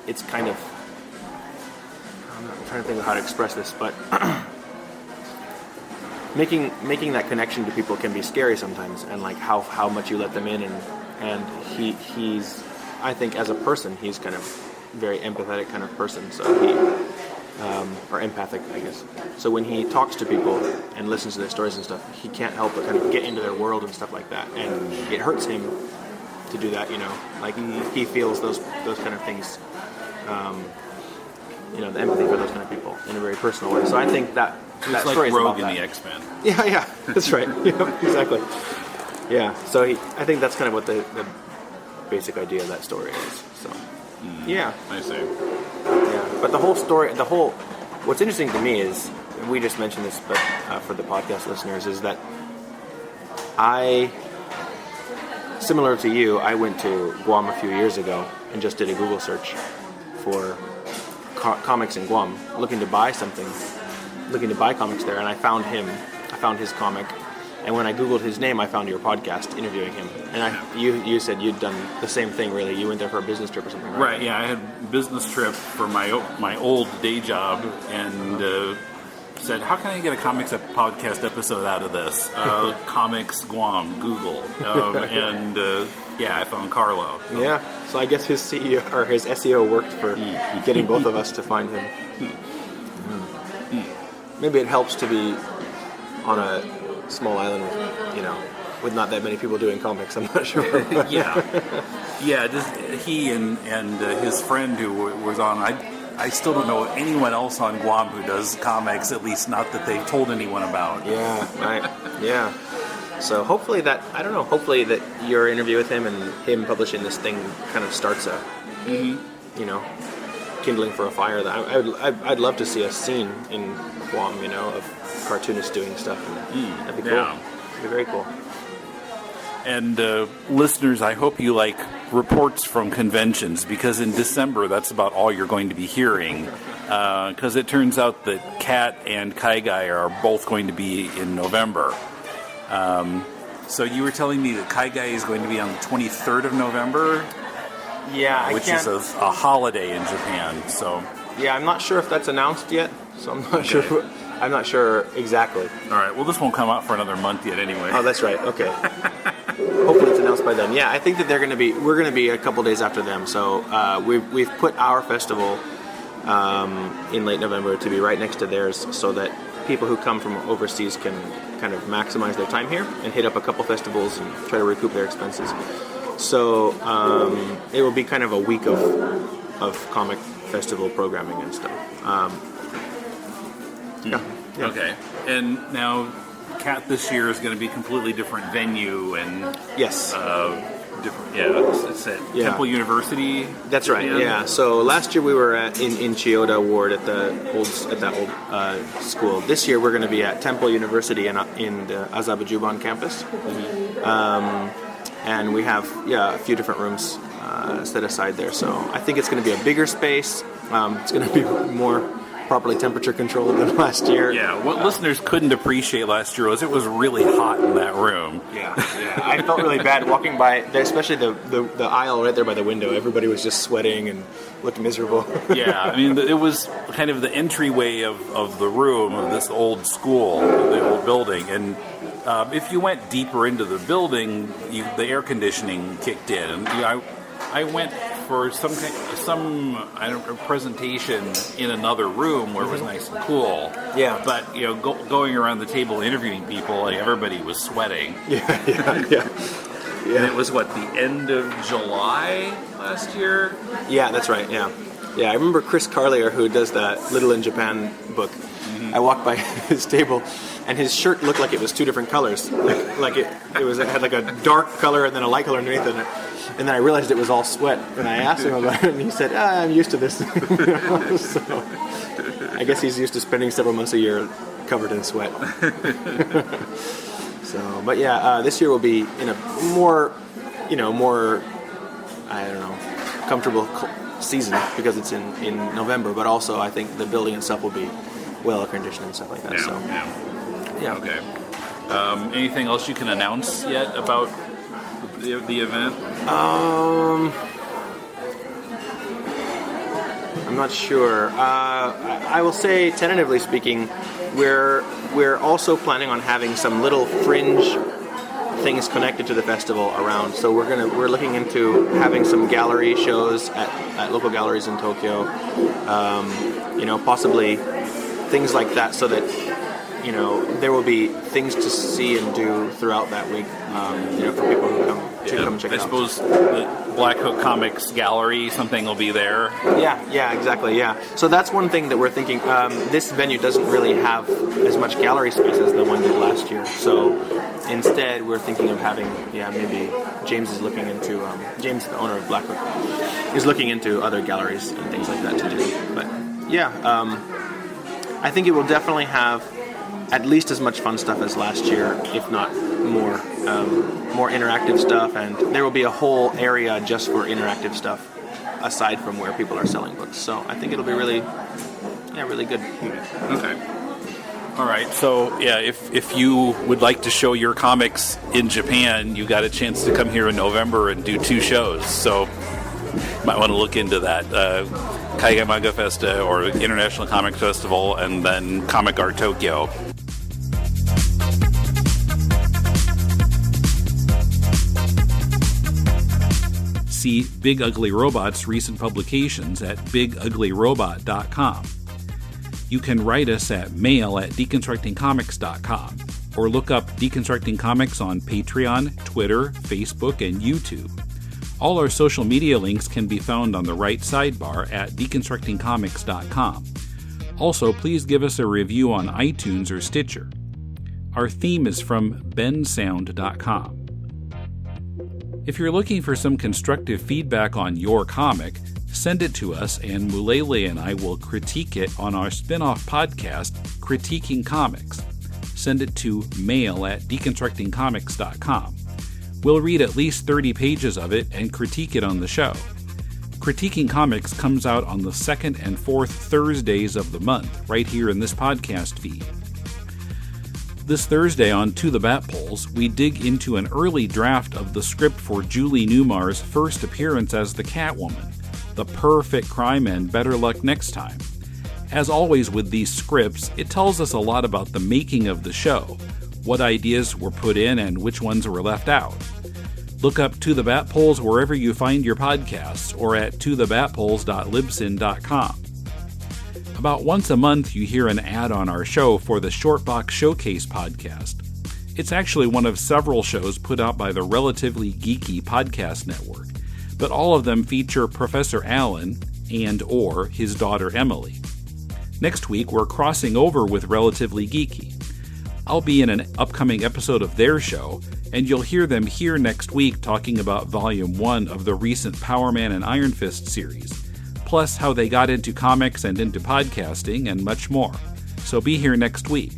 it's kind of, I'm trying to think of how to express this, but making that connection to people can be scary sometimes, and like how much you let them in, and he's, I think as a person, he's kind of very empathetic kind of person, so he, or empathic, I guess. So when he talks to people and listens to their stories and stuff, he can't help but kind of get into their world and stuff like that, and it hurts him to do that, like he feels those kind of things, the empathy for those kind of people in a very personal way. So I think that It's like story is Rogue about in that. the X-Men. Yeah, that's right. Yeah, exactly. Yeah, so I think that's kind of what the basic idea of that story is. So, yeah. I see. Yeah, but the whole story, what's interesting to me is, and we just mentioned this, but for the podcast listeners, is that similar to you, I went to Guam a few years ago and just did a Google search for comics in Guam, looking to buy comics there, and I found his comic, and when I Googled his name, I found your podcast interviewing him, and you said you'd done the same thing, really. You went there for a business trip or something, right? Right, yeah, I had a business trip for my old day job, and said, how can I get a comics podcast episode out of this? Comics Guam, Google, and I found Carlo. Yeah, so I guess his CEO or his SEO worked for getting both of us to find him. Maybe it helps to be on a small island with not that many people doing comics. I'm not sure. Just he and his friend who was on. I still don't know anyone else on Guam who does comics, at least not that they've told anyone about. Yeah, right. Yeah. So hopefully that your interview with him and him publishing this thing kind of starts a, kindling for a fire. That I'd love to see a scene in Guam, of cartoonists doing stuff. And that'd be cool. Yeah. It'd be very cool. And listeners, I hope you like reports from conventions, because in December, that's about all you're going to be hearing. Because it turns out that Kat and Kaigai are both going to be in November. So you were telling me that Kaigai is going to be on the 23rd of November? Yeah, which is a holiday in Japan. So Yeah, I'm not sure if that's announced yet, so I'm not sure. I'm not sure exactly. All right. Well, this won't come out for another month yet, anyway. Oh, that's right. Okay. Hopefully, it's announced by then. Yeah, I think that we're going to be a couple days after them. So we've put our festival in late November to be right next to theirs, so that people who come from overseas can kind of maximize their time here and hit up a couple festivals and try to recoup their expenses. So it will be kind of a week of comic festival programming and stuff. Yeah. Okay. And now, Cat this year is going to be a completely different venue and Yes. different. Yeah, it's at Temple University. That's right. again? Yeah. So last year we were in Kyoto Ward at that old school. This year we're going to be at Temple University in the Azerbaijan campus, and we have a few different rooms set aside there. So I think it's going to be a bigger space. It's going to be more properly temperature controlled than last year. Yeah, what listeners couldn't appreciate last year was it was really hot in that room. Yeah. I felt really bad walking by, especially the aisle right there by the window. Everybody was just sweating and looked miserable. Yeah, I mean, it was kind of the entryway of the room of this old school, the old building, and if you went deeper into the building, the air conditioning kicked in, and I went for some presentation in another room where it was nice and cool. Yeah. But going around the table interviewing people, like, everybody was sweating. Yeah. And it was the end of July last year. Yeah, that's right. Yeah. I remember Chris Carlier, who does that Little in Japan book. Mm-hmm. I walked by his table, and his shirt looked like it was two different colors. Like it had like a dark color and then a light color underneath it. And then I realized it was all sweat, and I asked him about it, and he said, I'm used to this. So I guess he's used to spending several months a year covered in sweat. But this year will be in a more, comfortable season because it's in November, but also I think the building itself will be well air-conditioned and stuff like that. Yeah. Okay. Anything else you can announce yet about the event? I'm not sure. I will say, tentatively speaking, we're also planning on having some little fringe things connected to the festival around. So we're looking into having some gallery shows at local galleries in Tokyo. Possibly things like that, so that there will be things to see and do throughout that week, for people who come check it out. I suppose the Black Hook Comics Gallery, something will be there. Yeah, exactly, yeah. So that's one thing that we're thinking. This venue doesn't really have as much gallery space as the one did last year. So instead, we're thinking of having, maybe James is looking into, James, the owner of Black Hook, is looking into other galleries and things like that to do. But I think it will definitely have at least as much fun stuff as last year, if not more interactive stuff, and there will be a whole area just for interactive stuff aside from where people are selling books. So I think it'll be really good. Okay. All right. So if you would like to show your comics in Japan, you got a chance to come here in November and do 2 shows. So you might want to look into that. Kaiga Manga Festa or International Comic Festival, and then Comic Art Tokyo. See Big Ugly Robot's recent publications at biguglyrobot.com. You can write us at mail@deconstructingcomics.com or look up Deconstructing Comics on Patreon, Twitter, Facebook, and YouTube. All our social media links can be found on the right sidebar at deconstructingcomics.com. Also, please give us a review on iTunes or Stitcher. Our theme is from bensound.com. If you're looking for some constructive feedback on your comic, send it to us and Mulele and I will critique it on our spin-off podcast, Critiquing Comics. Send it to mail@deconstructingcomics.com. We'll read at least 30 pages of it and critique it on the show. Critiquing Comics comes out on the 2nd and 4th Thursdays of the month, right here in this podcast feed. This Thursday on To the Bat Polls, we dig into an early draft of the script for Julie Newmar's first appearance as the Catwoman, the perfect crime and better luck next time. As always with these scripts, it tells us a lot about the making of the show, what ideas were put in and which ones were left out. Look up To the Bat Poles wherever you find your podcasts or at tothebatpoles.libsyn.com. About once a month, you hear an ad on our show for the Shortbox Showcase podcast. It's actually one of several shows put out by the Relatively Geeky Podcast Network, but all of them feature Professor Allen and/or his daughter Emily. Next week, we're crossing over with Relatively Geeky. I'll be in an upcoming episode of their show, and you'll hear them here next week talking about Volume 1 of the recent Power Man and Iron Fist series, plus how they got into comics and into podcasting and much more. So be here next week.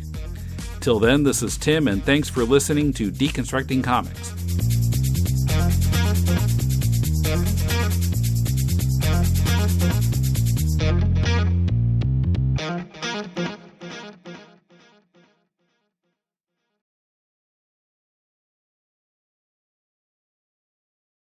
Till then, this is Tim, and thanks for listening to Deconstructing Comics.